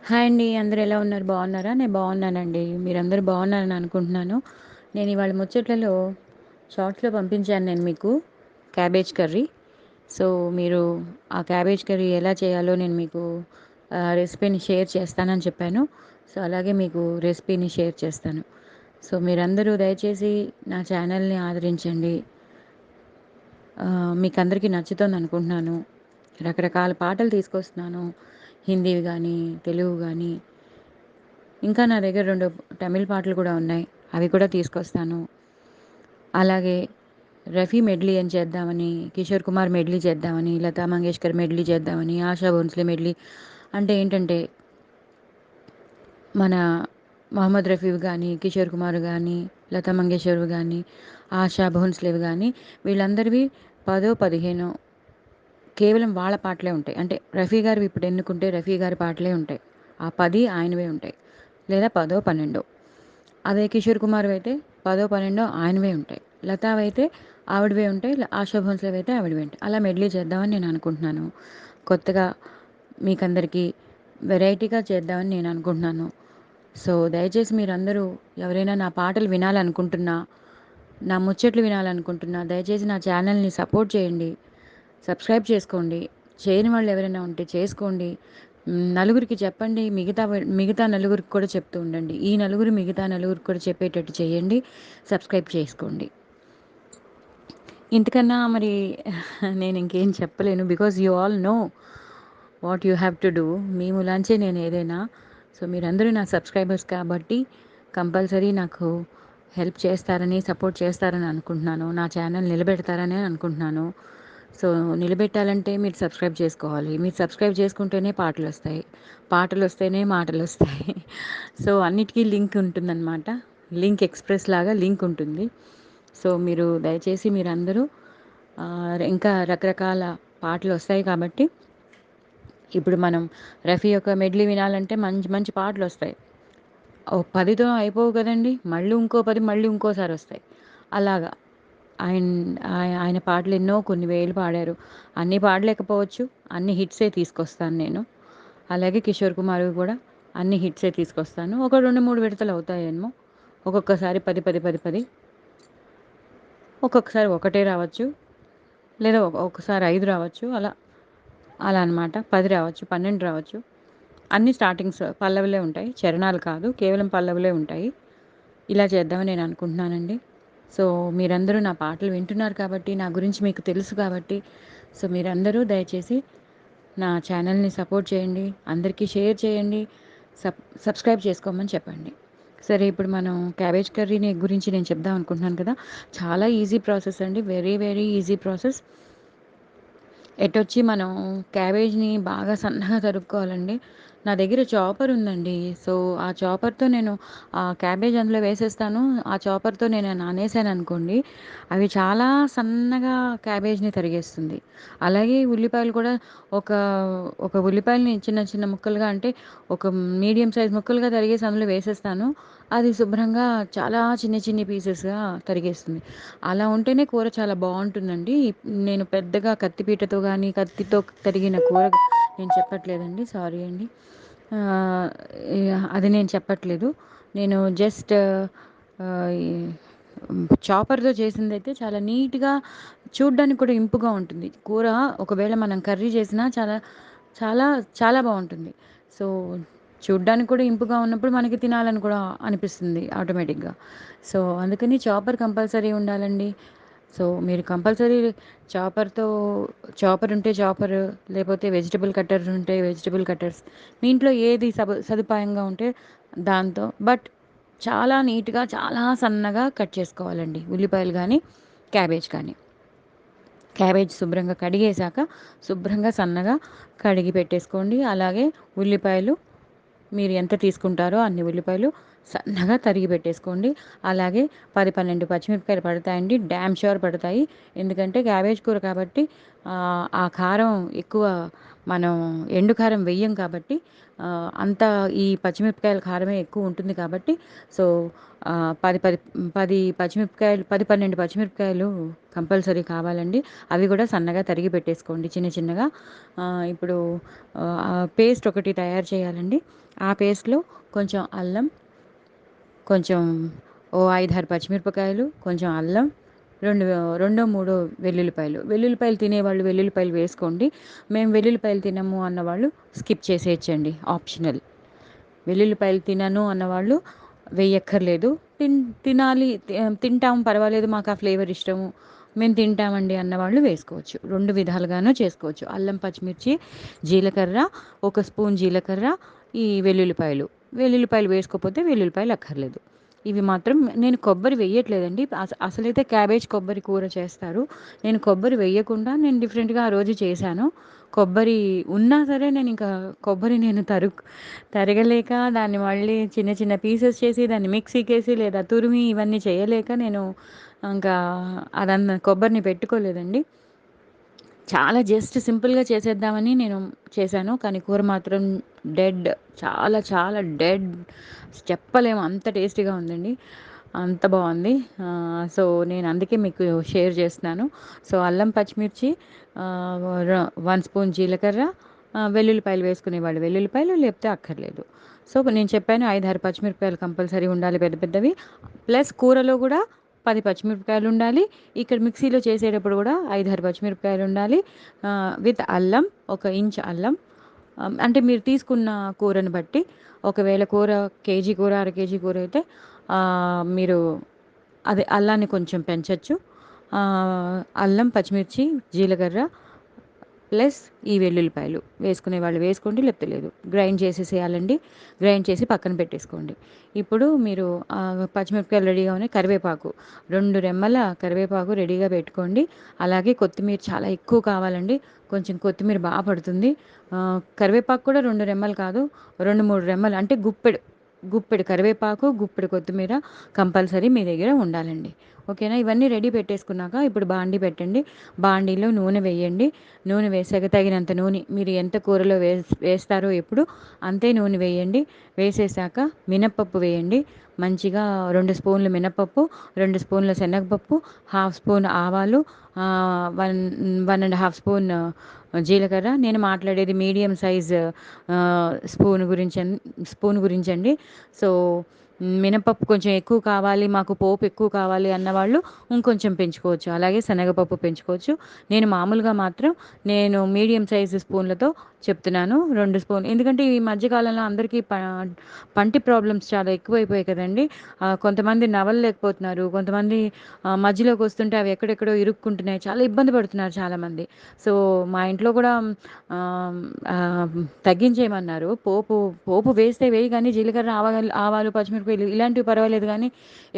Hi అండి. అందరూ ఎలా ఉన్నారు? బాగున్నారా? నేను బాగున్నానండి. మీరందరూ బాగున్నారని అనుకుంటున్నాను. నేను ఇవాళ ముచ్చట్లలో షార్ట్స్‌లో పంపించాను నేను మీకు క్యాబేజ్ కర్రీ. సో, మీరు ఆ క్యాబేజ్ కర్రీ ఎలా చేయాలో నేను మీకు రెసిపీని షేర్ చేస్తానని చెప్పాను. సో, అలాగే మీకు రెసిపీని షేర్ చేస్తాను. సో, మీరందరూ దయచేసి నా ఛానల్‌ని ఆదరించండి. మీకందరికీ నచ్చుతుందనుకుంటున్నాను. రకరకాల పాటలు తీసుకొస్తున్నాను. హిందీవి గానీ, తెలుగు గానీ, ఇంకా నా దగ్గర 2 తమిళ్ పాటలు కూడా ఉన్నాయి. అవి కూడా తీసుకొస్తాను. అలాగే రఫీ మెడ్లీ అని చేద్దామని, కిషోర్ కుమార్ మెడ్లీ చేద్దామని, లతా మంగేష్కర్ మెడ్లీ చేద్దామని, ఆశా భోంస్లే మెడ్లీ అంటే ఏంటంటే, మన మొహమ్మద్ రఫీవి గానీ, కిషోర్ కుమార్ గానీ, లతా మంగేష్కర్‌వి గానీ, ఆశా భోంస్లేవి గానీ వీళ్ళందరివి 10, 15 కేవలం వాళ్ళ పాటలే ఉంటాయి. అంటే రఫీ గారివి ఇప్పుడు ఎన్నుకుంటే రఫీ గారి పాటలే ఉంటాయి. ఆ 10 ఆయనవే ఉంటాయి. లేదా 10, 12 అదే కిషోర్ కుమార్‌వయితే 10, 12 ఆయనవే ఉంటాయి. లతావయితే ఆవిడవే ఉంటాయి. ఆశా భోంస్లేవయితే ఆవిడవే ఉంటాయి. అలా మెడ్లీ చేద్దామని నేను అనుకుంటున్నాను. కొత్తగా మీకందరికీ వెరైటీగా చేద్దామని నేను అనుకుంటున్నాను. సో, దయచేసి మీరందరూ ఎవరైనా నా పాటలు వినాలనుకుంటున్నా, నా ముచ్చట్లు వినాలనుకుంటున్నా, దయచేసి నా ఛానల్‌ని సపోర్ట్ చేయండి. సబ్స్క్రైబ్ చేసుకోండి. చేయని వాళ్ళు ఎవరైనా ఉంటే చేసుకోండి. నలుగురికి చెప్పండి. మిగతా నలుగురికి కూడా చెప్తూ ఉండండి. ఈ నలుగురు మిగతా నలుగురికి కూడా చెప్పేటట్టు చేయండి. సబ్స్క్రైబ్ చేసుకోండి. ఇంతకన్నా మరి నేను ఇంకేం చెప్పలేను. Because you all know what you have to do. మీ మూలాంచే నేను ఏదైనా. సో, మీరందరూ నా సబ్స్క్రైబర్స్ కాబట్టి కంపల్సరీ నాకు హెల్ప్ చేస్తారని, సపోర్ట్ చేస్తారని అనుకుంటున్నాను. నా ఛానల్ నిలబెడతారని అనుకుంటున్నాను. సో, నిలబెట్టాలంటే మీరు సబ్స్క్రైబ్ చేసుకోవాలి. మీరు సబ్స్క్రైబ్ చేసుకుంటేనే పాటలొస్తాయి. పాటలొస్తేనే మాటలొస్తాయి. సో, అన్నిటికీ లింక్ ఉంటుందనమాట. లింక్ ఎక్స్‌ప్రెస్ లాగా లింక్ ఉంటుంది. సో, మీరు దయచేసి మీరందరూ ఇంకా రకరకాల పాటలొస్తాయి కాబట్టి ఇప్పుడు మనం రఫీ యొక్క మెడ్లీ వినాలంటే మంచి మంచి పాటలొస్తాయి. ఓ 10తో అయిపోవు కదండీ! మళ్ళీ ఇంకో 10 మళ్ళీ ఇంకోసారొస్తాయి. అలాగా ఆయన ఆయన పాటలు ఎన్నో కొన్ని వేలు పాడారు. అన్నీ పాడలేకపోవచ్చు. అన్ని హిట్సే తీసుకొస్తాను నేను. అలాగే కిషోర్ కుమార్‌వి కూడా అన్ని హిట్సే తీసుకొస్తాను. ఒక 2, 3 విడతలు అవుతాయేమో. ఒక్కొక్కసారి 10, 10, 10, 10 ఒక్కొక్కసారి ఒకటే రావచ్చు. లేదా ఒక్కొక్కసారి 5 రావచ్చు. అలా అనమాట. 10 రావచ్చు, 12 రావచ్చు. అన్ని స్టార్టింగ్స్ పల్లవులే ఉంటాయి. చరణాలు కాదు. కేవలం పల్లవులే ఉంటాయి. ఇలా చేద్దామని నేను అనుకుంటున్నానండి. సో, మీరందరూ నా పాటలు వింటున్నారు కాబట్టి, నా గురించి మీకు తెలుసు కాబట్టి, సో, మీరందరూ దయచేసి నా ఛానల్‌ని సపోర్ట్ చేయండి. అందరికీ షేర్ చేయండి. సబ్స్క్రైబ్ చేసుకోమని చెప్పండి. సరే, ఇప్పుడు మనం క్యాబేజ్ కర్రీని గురించి నేను చెప్దాం అనుకుంటున్నాను కదా! చాలా ఈజీ ప్రాసెస్ అండి. Very, very easy process. ఎటొచ్చి మనం క్యాబేజ్‌ని బాగా సన్నగా తరుక్కోవాలండి. నా దగ్గర చాపర్ ఉందండి. సో, ఆ చాపర్‌తో నేను క్యాబేజ్ అందులో వేసేస్తాను. ఆ చాపర్‌తో నేను నానేసాననుకోండి, అవి చాలా సన్నగా క్యాబేజ్‌ని తరిగేస్తుంది. అలాగే ఉల్లిపాయలు కూడా ఒక, ఒక ఉల్లిపాయలని చిన్న చిన్న ముక్కలుగా అంటే, ఒక మీడియం సైజ్ ముక్కలుగా తరిగేసి అందులో వేసేస్తాను. అది శుభ్రంగా చాలా చిన్ని చిన్ని పీసెస్‌గా తరిగేస్తుంది. అలా ఉంటేనే కూర చాలా బావుంటుందండి. నేను పెద్దగా కత్తిపీటతో గానీ, కత్తితో తరిగిన కూర నేను చెప్పట్లేదండి. సారీ అండి. ఆహ్, అది నేను చెప్పట్లేదు. నేను జస్ట్ ఈ చాపర్‌తో చేసిందైతే చాలా నీట్‌గా చూడ్డానికి కూడా ఇంపుగా ఉంటుంది. కూర ఒకవేళ మనం కర్రీ చేసినా చాలా, చాలా, చాలా బావుంటుంది. సో, చూడ్డానికి కూడా ఇంపుగా ఉన్నప్పుడు మనకి తినాలని కూడా అనిపిస్తుంది ఆటోమేటిక్‌గా. సో, అందుకని చాపర్ కంపల్సరీ ఉండాలండి. సో, మీరు కంపల్సరీ చాపర్‌తో చాపర్ ఉంటే చాపరు, లేపోతే వెజిటబుల్ కట్టర్ ఉంటే వెజిటబుల్ కట్టర్స్. మీ ఇంట్లో ఏది సదుపాయంగా ఉంటే దాంతో. బట్ చాలా నీట్‌గా, చాలా సన్నగా కట్ చేసుకోవాలండి. ఉల్లిపాయలు గానీ, క్యాబేజ్ కానీ. క్యాబేజ్ శుభ్రంగా కడిగేశాక, శుభ్రంగా సన్నగా కడిగి పెట్టేసుకోండి. అలాగే ఉల్లిపాయలు మీరు ఎంత తీసుకుంటారో అన్ని ఉల్లిపాయలు సన్నగా తరిగి పెట్టేసుకోండి. అలాగే 10, 12 పచ్చిమిరపకాయలు పడతాయండి. డామ్ ష్యూర్ పడతాయి. ఎందుకంటే క్యాబేజ్ కూర కాబట్టి ఆ కారం ఎక్కువ మనం ఎండు కారం వెయ్యం కాబట్టి అంత ఈ పచ్చిమిరపకాయల కారమే ఎక్కువ ఉంటుంది కాబట్టి సో 10 పచ్చిమిరపకాయలు 10, 12 పచ్చిమిరపకాయలు కంపల్సరీ కావాలండి. అవి కూడా సన్నగా తరిగి పెట్టేసుకోండి చిన్న చిన్నగా. ఇప్పుడు పేస్ట్ ఒకటి తయారు చేయాలండి. ఆ పేస్ట్‌లో కొంచెం అల్లం, కొంచెం ఓ 5, 6 పచ్చిమిరపకాయలు, కొంచెం అల్లం, రెండో మూడో వెల్లుల్లిపాయలు. వెల్లుల్లిపాయలు తినేవాళ్ళు వెల్లుల్లిపాయలు వేసుకోండి. మేము వెల్లుల్లిపాయలు తినము అన్నవాళ్ళు స్కిప్ చేసేయచ్చండి, ఆప్షనల్. వెల్లుల్లిపాయలు తినను అన్నవాళ్ళు వెయ్యక్కర్లేదు. తినాలి, తింటాం పర్వాలేదు మాకు ఆ ఫ్లేవర్ ఇష్టము, మేము తింటామండి అన్నవాళ్ళు వేసుకోవచ్చు. 2 విధాలుగాను చేసుకోవచ్చు. అల్లం, పచ్చిమిర్చి, జీలకర్ర, ఒక స్పూన్ జీలకర్ర, ఈ వెల్లుల్లిపాయలు. వెల్లుల్లిపాయలు వేసుకోకపోతే వెల్లుల్లిపాయలు అక్కర్లేదు. ఇవి మాత్రం నేను కొబ్బరి వెయ్యట్లేదండి. అసలైతే క్యాబేజ్ కొబ్బరి కూర చేస్తారు. నేను కొబ్బరి వెయ్యకుండా నేను డిఫరెంట్‌గా ఆ రోజు చేశాను. కొబ్బరి ఉన్నా సరే నేనింకా కొబ్బరి నేను తరగలేక దాన్ని మళ్ళీ చిన్న చిన్న పీసెస్ చేసి దాన్ని మిక్సీకేసి లేదా తురిమి ఇవన్నీ చేయలేక నేను ఇంకా కొబ్బరిని పెట్టుకోలేదండి. చాలా జస్ట్ సింపుల్‌గా చేసేద్దామని నేను చేశాను. కానీ కూర మాత్రం డెడ్. చాలా చాలా డెడ్. చెప్పలేము అంత టేస్టీగా ఉందండి. అంత బావుంది. సో, నేను అందుకే మీకు షేర్ చేస్తున్నాను. సో, అల్లం, పచ్చిమిర్చి, ఆహ్, ర 1 స్పూన్ జీలకర్ర, వెల్లుల్లిపాయలు వేసుకునేవాళ్ళు వెల్లుల్లిపాయలు, లేకపోతే అక్కర్లేదు. సో, నేను చెప్పాను 5, 6 పచ్చిమిరపకాయలు కంపల్సరీ ఉండాలి పెద్ద పెద్దవి. ప్లస్ కూరలో కూడా 10 పచ్చిమిరపకాయలుండాలి. ఇక్కడ మిక్సీలో చేసేటప్పుడు కూడా 5, 6 పచ్చిమిరపకాయలుండాలి. విత్ అల్లం, ఒక ఇంచ్ అల్లం. అంటే మీరు తీసుకున్న కూరను బట్టి, ఒకవేళ కూర కేజీ కూర, అర కేజీ కూర అయితే మీరు అదే అల్లాన్ని కొంచెం పెంచొచ్చు. అల్లం, పచ్చిమిర్చి, జీలకర్ర ప్లస్ ఈ వెల్లుల్లిపాయలు వేసుకునేవాళ్ళు వేసుకోండి, లేకపోతే లేదు. గ్రైండ్ చేసేసేయాలండి. గ్రైండ్ చేసి పక్కన పెట్టేసుకోండి. ఇప్పుడు మీరు పచ్చిమిరపకాయలు రెడీగా ఉన్నాయి. కరివేపాకు 2 రెమ్మల కరివేపాకు రెడీగా పెట్టుకోండి. అలాగే కొత్తిమీర చాలా ఎక్కువ కావాలండి. కొంచెం కొత్తిమీర పడుతుంది. కరివేపాకు కూడా 2 రెమ్మలు కాదు, 2, 3 రెమ్మలు అంటే గుప్పెడు కరివేపాకు, గుప్పెడు కొత్తిమీర కంపల్సరీ మీ దగ్గర ఉండాలండి. ఓకేనా? ఇవన్నీ రెడీ పెట్టేసుకున్నాక ఇప్పుడు బాండీ పెట్టండి. బాండీలో నూనె వేయండి. నూనె వేసాక తగినంత నూనె, మీరు ఎంత కూరలో వేస్తారో ఎప్పుడు అంతే నూనె వేయండి. వేసేసాక మినప్పప్పు వేయండి. మంచిగా 2 స్పూన్లు మినపప్పు, 2 స్పూన్ల శనగపప్పు, హాఫ్ స్పూన్ ఆవాలు, 1 స్పూన్ జీలకర్ర. నేను మాట్లాడేది మీడియం సైజ్ స్పూన్ గురించండి. సో, మినపప్పు కొంచెం ఎక్కువ కావాలి, మాకు పోపు ఎక్కువ కావాలి అన్నవాళ్ళు ఇంకొంచెం పెంచుకోవచ్చు. అలాగే శనగపప్పు పెంచుకోవచ్చు. నేను మామూలుగా మాత్రం నేను మీడియం సైజు స్పూన్లతో చెప్తున్నాను. 2 స్పూన్, ఎందుకంటే ఈ మధ్య కాలంలో అందరికీ పంటి ప్రాబ్లమ్స్ చాలా ఎక్కువైపోయాయి కదండీ! కొంతమంది నవలలేకపోతున్నారు. కొంతమంది మధ్యలోకి వస్తుంటే అవి ఎక్కడెక్కడో ఇరుక్కుంటున్నాయి. చాలా ఇబ్బంది పడుతున్నారు చాలామంది. సో, మా ఇంట్లో కూడా ఆహ్, ఆహ్, తగ్గించేయమన్నారు. పోపు వేస్తే వేయి గానీ జీలకర్ర, ఆవాలు, పచ్చిమిరపకాయలు ఇలాంటివి పర్వాలేదు గానీ,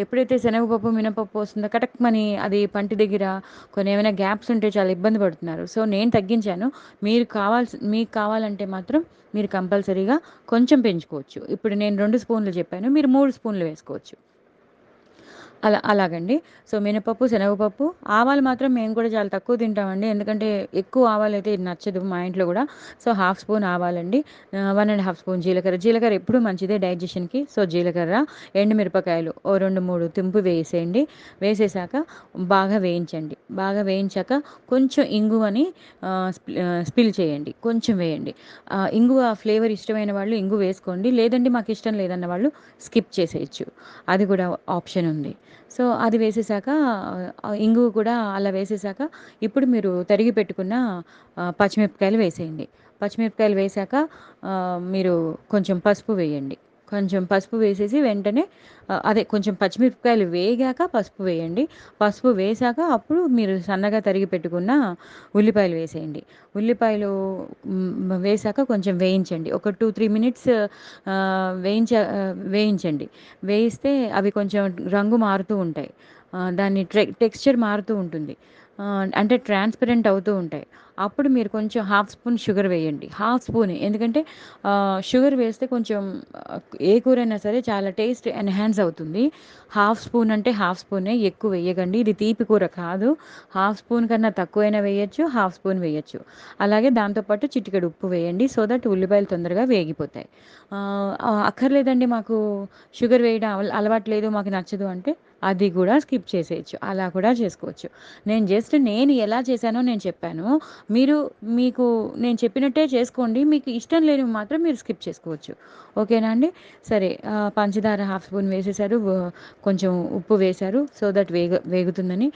ఎప్పుడైతే శనగపప్పు, మినపప్పు వస్తుందో కటక్మని అది పంటి దగ్గర కొన్ని ఏమైనా గ్యాప్స్ ఉంటే చాలా ఇబ్బంది పడుతున్నారు. సో, నేను తగ్గించాను. మీకు కావాలంటే మాత్రం మీరు కంపల్సరీగా కొంచెం పెంచుకోవచ్చు. ఇప్పుడు నేను 2 స్పూన్లు చెప్పాను. మీరు 3 స్పూన్లు వేసుకోవచ్చు. అలాగండి. సో, మినపప్పు, శనగపప్పు, ఆవాలు మాత్రం మేము కూడా చాలా తక్కువ తింటామండి. ఎందుకంటే ఎక్కువ ఆవాలైతే ఇది నచ్చదు మా ఇంట్లో గూడా. సో, హాఫ్ స్పూన్ ఆవాలండి. 1 స్పూన్ జీలకర్ర. జీలకర్ర ఎప్పుడూ మంచిదే డైజెషన్‌కి. సో, జీలకర్ర, ఎండుమిరపకాయలు ఓ 2, 3 తుంపి వేసేయండి. వేసేసాక బాగా వేయించండి. బాగా వేయించాక కొంచెం ఇంగువని స్పిల్ చేయండి. కొంచెం వేయండి. ఇంగువ ఫ్లేవర్ ఇష్టమైన వాళ్ళు ఇంగువ వేసుకోండి. లేదంటే మాకిష్టం లేదన్న వాళ్ళు స్కిప్ చేసేయొచ్చు. అది కూడా ఆప్షన్ ఉంది. సో, అది వేసేసాక ఇంగువ కూడా అలా వేసేసాక ఇప్పుడు మీరు తరిగి పెట్టుకున్న పచ్చిమిరపకాయలు వేసేయండి. పచ్చిమిరపకాయలు వేశాక మీరు కొంచెం పసుపు వేయండి. కొంచెం పసుపు వేసేసి వెంటనే అదే కొంచెం పచ్చిమిరపకాయలు వేగాక పసుపు వేయండి. పసుపు వేశాక అప్పుడు మీరు సన్నగా తరిగి పెట్టుకున్న ఉల్లిపాయలు వేసేయండి. ఉల్లిపాయలు వేశాక కొంచెం వేయించండి. ఒక 2, 3 మినిట్స్ వేయించండి. వేయిస్తే అవి కొంచెం రంగు మారుతూ ఉంటాయి. దాని టెక్స్చర్ మారుతూ ఉంటుంది. అంటే ట్రాన్స్‌పరెంట్ అవుతూ ఉంటాయి. అప్పుడు మీరు కొంచెం హాఫ్ స్పూన్ షుగర్ వేయండి. హాఫ్ స్పూనే. ఎందుకంటే షుగర్ వేస్తే కొంచెం ఏ కూరైనా సరే చాలా టేస్ట్ ఎన్హాన్స్ అవుతుంది. హాఫ్ స్పూన్ అంటే హాఫ్ స్పూనే, ఎక్కువ వేయకండి. ఇది తీపి కూర కాదు. హాఫ్ స్పూన్ కన్నా తక్కువైనా వేయొచ్చు, హాఫ్ స్పూన్ వేయొచ్చు. అలాగే దాంతో పాటు చిటికెడు ఉప్పు వేయండి. సో దట్ ఉల్లిపాయలు తొందరగా వేగిపోతాయి. అక్కర్లేదండి మాకు షుగర్ వేయడం అలవాటు లేదు, మాకు నచ్చదు అంటే అది కూడా స్కిప్ చేసేయొచ్చు. అలా కూడా చేసుకోవచ్చు. నేను ఎలా చేశానో నేను చెప్పాను. మీరు మీకు నేను చెప్పినట్టే చేసుకోండి. మీకు ఇష్టం లేనివి మాత్రం మీరు స్కిప్ చేసుకోవచ్చు. ఓకేనా అండి? సరే, పంచదార హాఫ్ స్పూన్ వేసేశారు. కొంచెం ఉప్పు వేశారు. సో దట్ వేగుతుందని.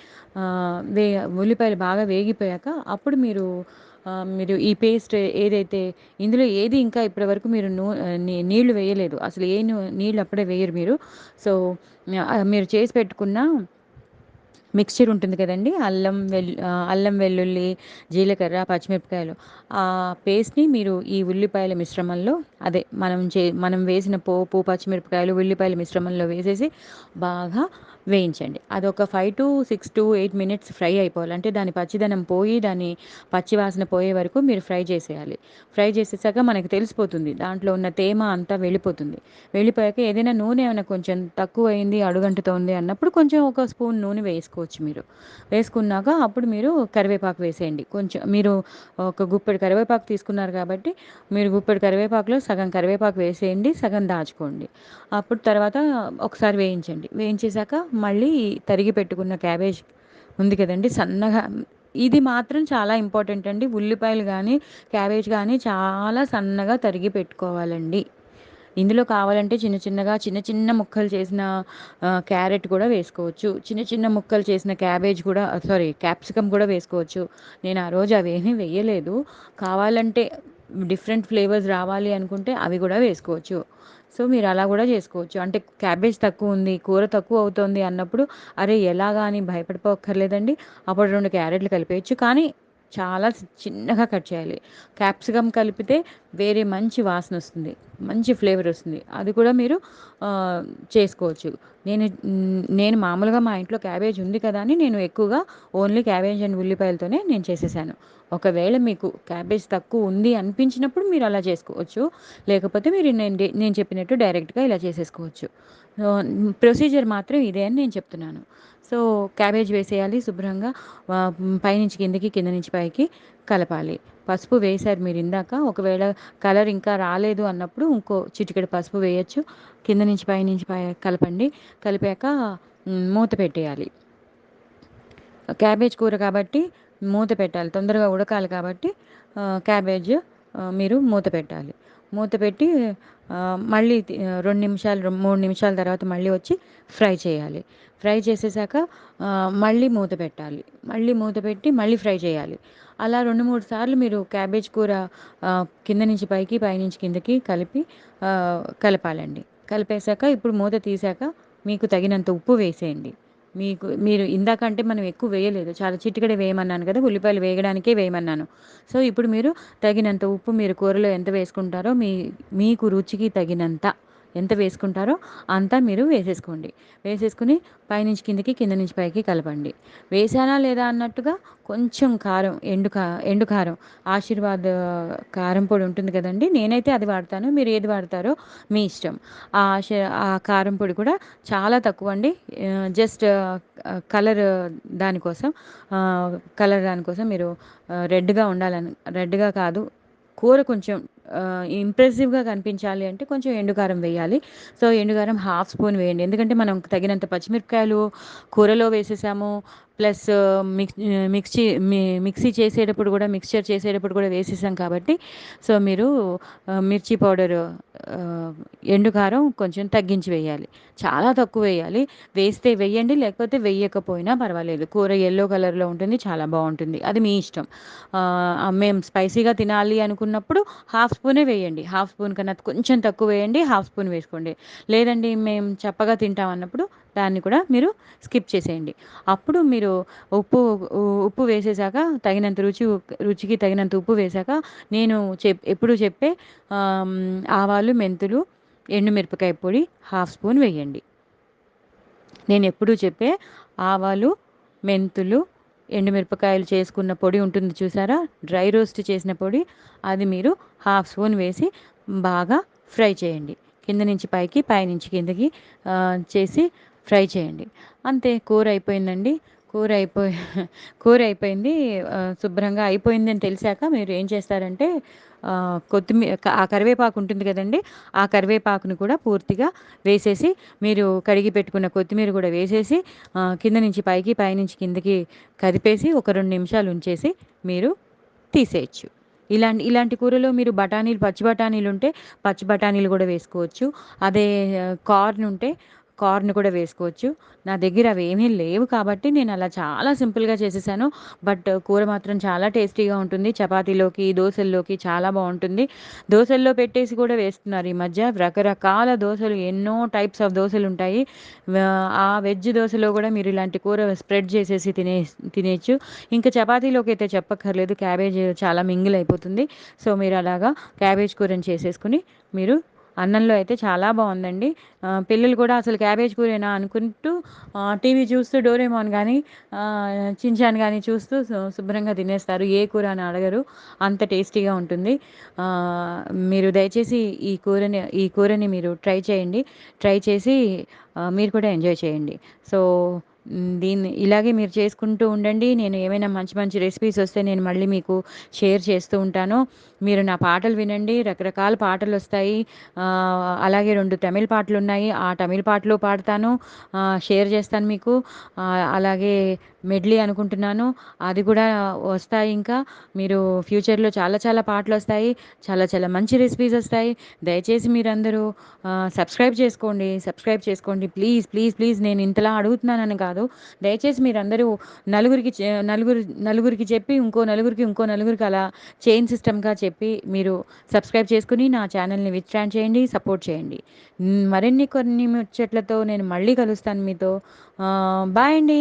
ఆహ్, వే ఉల్లిపాయలు బాగా వేగిపోయాక అప్పుడు మీరు ఈ పేస్ట్ ఏదైతే ఇందులో ఏది ఇంకా ఇప్పటి వరకు మీరు నీళ్లు వేయలేదు. అసలు నీళ్ళు అప్పుడే వేయరు మీరు. సో, మీరు చేసి పెట్టుకున్న మిక్స్చర్ ఉంటుంది కదండీ! అల్లం, వెల్లుల్లి, జీలకర్ర, పచ్చిమిరపకాయలు, ఆ పేస్ట్‌ని మీరు ఈ ఉల్లిపాయల మిశ్రమంలో, అదే మనం వేసిన పోపు, పచ్చిమిరపకాయలు, ఉల్లిపాయల మిశ్రమంలో వేసేసి బాగా వేయించండి. అదొక 5-6-8 మినిట్స్ ఫ్రై అయిపోవాలి. అంటే దాని పచ్చిదనం పోయి, దాని పచ్చి వాసన పోయే వరకు మీరు ఫ్రై చేసేయాలి. ఫ్రై చేసేసాక మనకు తెలిసిపోతుంది. దాంట్లో ఉన్న తేమ అంతా వెళ్ళిపోతుంది. వెళ్ళిపోయాక ఏదైనా కొంచెం తక్కువయింది, అడుగంటుతోంది అన్నప్పుడు కొంచెం ఒక స్పూన్ నూనె వేసుకోవచ్చు మీరు. వేసుకున్నాక అప్పుడు మీరు కరివేపాకు వేసేయండి. కొంచెం మీరు ఒక గుప్పెడు కరివేపాకు తీసుకున్నారు కాబట్టి, మీరు గుప్పెడు కరివేపాకులో సగం కరివేపాకు వేసేయండి, సగం దాచుకోండి. అప్పుడు తర్వాత ఒకసారి వేయించండి. వేయించేసాక మళ్ళీ తరిగి పెట్టుకున్న క్యాబేజ్ ఉంది కదండీ! సన్నగా, ఇది మాత్రం చాలా ఇంపార్టెంట్ అండి. ఉల్లిపాయలు గానీ, క్యాబేజ్ గానీ చాలా సన్నగా తరిగి పెట్టుకోవాలండి. ఇందులో కావాలంటే చిన్న చిన్న ముక్కలు చేసిన క్యారెట్ కూడా వేసుకోవచ్చు. చిన్న చిన్న ముక్కలు చేసిన క్యాబేజ్ కూడా, సారీ, క్యాప్సికమ్ కూడా వేసుకోవచ్చు. నేను ఆ రోజు అవేమీ వేయలేదు. కావాలంటే డిఫరెంట్ ఫ్లేవర్స్ రావాలి అనుకుంటే అవి కూడా వేసుకోవచ్చు. సో, మీరు అలా కూడా చేసుకోవచ్చు. అంటే క్యాబేజ్ తక్కువుంది, కూర తక్కువ అవుతోంది అన్నప్పుడు, అరే! ఎలాగా అని భయపడిపోక్కర్లేదండి. అప్పుడు 2 క్యారెట్లు కలిపేయొచ్చు. కానీ చాలా చిన్నగా కట్ చేయాలి. క్యాప్సికమ్ కలిపితే వేరే మంచి వాసనొస్తుంది. మంచి ఫ్లేవరొస్తుంది. అది కూడా మీరు ఆహ్, చేసుకోవచ్చు. నేను మామూలుగా మా ఇంట్లో క్యాబేజ్ ఉంది కదా అని నేను ఎక్కువగా ఓన్లీ క్యాబేజ్ అండ్ ఉల్లిపాయలతోనే నేను చేసేసాను. ఒకవేళ మీకు క్యాబేజ్ తక్కువ ఉంది అనిపించినప్పుడు మీరు అలా చేసుకోవచ్చు. లేకపోతే మీరు నేను చెప్పినట్టు డైరెక్ట్‌గా ఇలా చేసేసుకోవచ్చు. ప్రొసీజర్ మాత్రం ఇదే అని నేను చెప్తున్నాను. సో, క్యాబేజ్ వేసేయాలి శుభ్రంగా. పైనుంచి కిందకి, కింద నుంచి పైకి కలపాలి. పసుపు వేశారు మీరిందాక. ఒకవేళ కలర్ ఇంకా రాలేదు అన్నప్పుడు ఇంకో చిటికెడు పసుపు వేయొచ్చు. కింద నుంచి పైనుంచి కలపండి. కలిపాక మూత పెట్టేయాలి. క్యాబేజ్ కూర కాబట్టి మూత పెట్టాలి. తొందరగా ఉడకాలి కాబట్టి క్యాబేజ్ మీరు మూత పెట్టాలి. మూత పెట్టి మళ్ళీ 2 నిమిషాలు, 3 నిమిషాల తర్వాత మళ్ళీ వచ్చి ఫ్రై చేయాలి. ఫ్రై చేసేసాక మళ్ళీ మూత పెట్టాలి. మళ్ళీ మూత పెట్టి మళ్ళీ ఫ్రై చేయాలి. అలా 2, 3 సార్లు మీరు క్యాబేజ్ కూర కింద నుంచి పైకి, పైనుంచి కిందకి కలిపి కలపాలండి. కలిపేసాక ఇప్పుడు మూత తీసాక మీకు తగినంత ఉప్పు వేసేయండి. మీరు ఇందాకంటే మనం ఎక్కువ వేయలేదు. చాలా చిటికెడే వేయమన్నాను కదా! ఉల్లిపాయలు వేగడానికే వేయమన్నాను. సో, ఇప్పుడు మీరు తగినంత ఉప్పు మీరు కూరలో ఎంత వేసుకుంటారో మీకు రుచికి తగినంత ఎంత వేసుకుంటారో అంతా మీరు వేసేసుకోండి. వేసేసుకొని పైనుంచి కిందకి, కింద నుంచి పైకి కలపండి. వేశానా లేదా అన్నట్టుగా కొంచెం కారం, ఎండు కారం, ఆశీర్వాద్ కారం పొడి ఉంటుంది కదండీ! నేనైతే అది వాడతాను. మీరు ఏది వాడతారో మీ ఇష్టం. ఆ కారం పొడి కూడా చాలా తక్కువండి. జస్ట్ కలర్ దానికోసం దానికోసం మీరు రెడ్‌గా కాదు, కూర కొంచెం ఇంప్రెసివ్‌గా కనిపించాలి అంటే కొంచెం ఎండుకారం వేయాలి. సో, ఎండుకారం హాఫ్ స్పూన్ వేయండి. ఎందుకంటే మనం తగినంత పచ్చిమిరపకాయలు కూరలో వేసేసాము. ప్లస్ మిక్స్ మిక్సీ మిక్సీ చేసేటప్పుడు కూడా, మిక్స్చర్ చేసేటప్పుడు కూడా వేసేసాం కాబట్టి, సో, మీరు మిర్చి పౌడరు, ఆహ్, ఎండు కారం కొంచెం తగ్గించి వేయాలి. చాలా తక్కువ వేయాలి. వేస్తే వెయ్యండి, లేకపోతే వెయ్యకపోయినా పర్వాలేదు. కూర యెల్లో కలర్‌లో ఉంటుంది. చాలా బావుంటుంది. అది మీ ఇష్టం. మేము స్పైసీగా తినాలి అనుకున్నప్పుడు హాఫ్ స్పూనే వేయండి. హాఫ్ స్పూన్ కన్నా కొంచెం తక్కువ వేయండి. హాఫ్ స్పూన్ వేసుకోండి. లేదండి మేము చప్పగా తింటాం అన్నప్పుడు దాన్ని కూడా మీరు స్కిప్ చేసేయండి. అప్పుడు మీరు ఉప్పు ఉప్పు వేసేసాక రుచికి తగినంత ఉప్పు వేశాక నేను ఎప్పుడూ చెప్పే ఆవాలు, మెంతులు, ఎండుమిరపకాయ పొడి హాఫ్ స్పూన్ వేయండి. నేనెప్పుడూ చెప్పే ఆవాలు, మెంతులు, ఎండుమిరపకాయలు చేసుకున్న పొడి ఉంటుంది చూసారా, డ్రై రోస్ట్ చేసిన పొడి, అది మీరు హాఫ్ స్పూన్ వేసి బాగా ఫ్రై చేయండి. కింద నుంచి పైకి, పైనుంచి కిందకి చేసి ఫ్రై చేయండి. అంతే, కూర అయిపోయిందండి. కూర అయిపోయి కూర అయిపోయింది. శుభ్రంగా అయిపోయిందని తెలిసాక మీరు ఏం చేస్తారంటే, కొత్తిమీర, ఆ కరివేపాకు ఉంటుంది కదండి, ఆ కరివేపాకును కూడా పూర్తిగా వేసేసి, మీరు కడిగి పెట్టుకున్న కొత్తిమీర కూడా వేసేసి, కింద నుంచి పైకి, పైనుంచి కిందకి కదిపేసి ఒక 2 నిమిషాలు ఉంచేసి మీరు తీసేయచ్చు. ఇలాంటి కూరలో మీరు బఠానీలు, పచ్చి బఠానీలు ఉంటే పచ్చి బఠానీలు కూడా వేసుకోవచ్చు. అదే కార్న్ ఉంటే కార్న్ కూడా వేసుకోవచ్చు. నా దగ్గర అవేమీ లేవు కాబట్టి నేను అలా చాలా సింపుల్‌గా చేసేసాను. బట్ కూర మాత్రం చాలా టేస్టీగా ఉంటుంది. చపాతీలోకి, దోసల్లోకి చాలా బావుంటుంది. దోసల్లో పెట్టేసి కూడా వేస్తున్నారు ఈ మధ్య. రకరకాల దోసలు, ఎన్నో టైప్స్ ఆఫ్ దోసలుంటాయి. ఆ వెజ్ దోసలో కూడా మీరు ఇలాంటి కూర స్ప్రెడ్ చేసేసి తినేయచ్చు. ఇంకా చపాతీలోకి అయితే చెప్పక్కర్లేదు. క్యాబేజ్ చాలా మింగిల్ అయిపోతుంది. సో, మీరు అలాగా క్యాబేజ్ కూరని చేసేసుకొని మీరు అన్నంలో అయితే చాలా బావుందండి. పిల్లలు కూడా అసలు క్యాబేజ్ కూరేనా అనుకుంటూ టీవీ చూస్తూ డోరేమోన్ గానీ, షిన్‌చాన్ గానీ చూస్తూ శుభ్రంగా తినేస్తారు. ఏ కూర అని అడగరు. అంత టేస్టీగా ఉంటుంది. మీరు దయచేసి ఈ కూరని మీరు ట్రై చేయండి. ట్రై చేసి మీరు కూడా ఎంజాయ్ చేయండి. సో, దీన్ని ఇలాగే మీరు చేసుకుంటూ ఉండండి. నేను ఏమైనా మంచి మంచి రెసిపీస్ వస్తే నేను మళ్ళీ మీకు షేర్ చేస్తూ ఉంటాను. మీరు నా పాటలు వినండి. రకరకాల పాటలొస్తాయి. అలాగే 2 తమిళ్ పాటలున్నాయి. ఆ తమిళ్ పాటలు పాడతాను. షేర్ చేస్తాను మీకు. అలాగే మెడ్లీ అనుకుంటున్నాను. అది కూడా వస్తాయి ఇంకా. మీరు ఫ్యూచర్‌లో చాలా చాలా పాటలొస్తాయి. చాలా చాలా మంచి రెసిపీస్ వస్తాయి. దయచేసి మీరందరూ సబ్స్క్రైబ్ చేసుకోండి. సబ్స్క్రైబ్ చేసుకోండి. ప్లీజ్, ప్లీజ్, ప్లీజ్, నేను ఇంతలా అడుగుతున్నానని కాదు. దయచేసి మీరందరూ నలుగురికి చెప్పి, ఇంకో నలుగురికి అలా చైన్ సిస్టమ్‌గా చెప్పి మీరు సబ్స్క్రైబ్ చేసుకొని నా ఛానల్‌ని విస్టాండ్ చేయండి, సపోర్ట్ చేయండి. మరిన్ని కొన్ని ముచ్చట్లతో నేను మళ్ళీ కలుస్తాను మీతో. బాయ్ అండి.